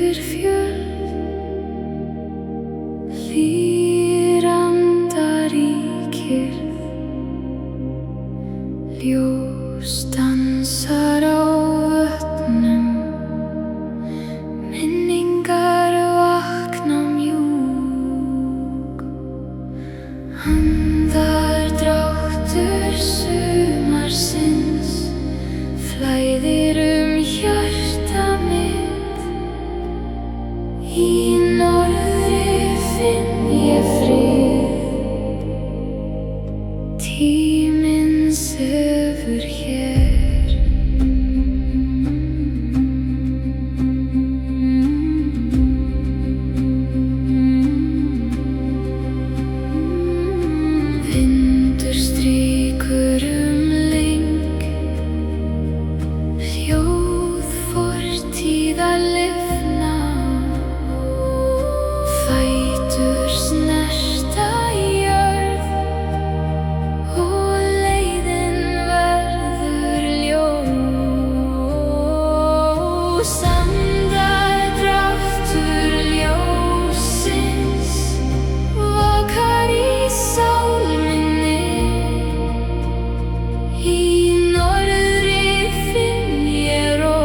yfir fjöll, hlýr andar í kyrrð, ljós dansar á vötnum, minningar vakna mjúk, andardráttur sumarsins flæðir hjarta mitt. Í norðri finn ég frið, tíminn sefur hér. Vindur strýkur lyng, hljóð fortíða lifna, fætur snerta jörð og leiðin verður ljós. Andardráttur ljóssins vakar í sál minni. Í norðri finn ég ró,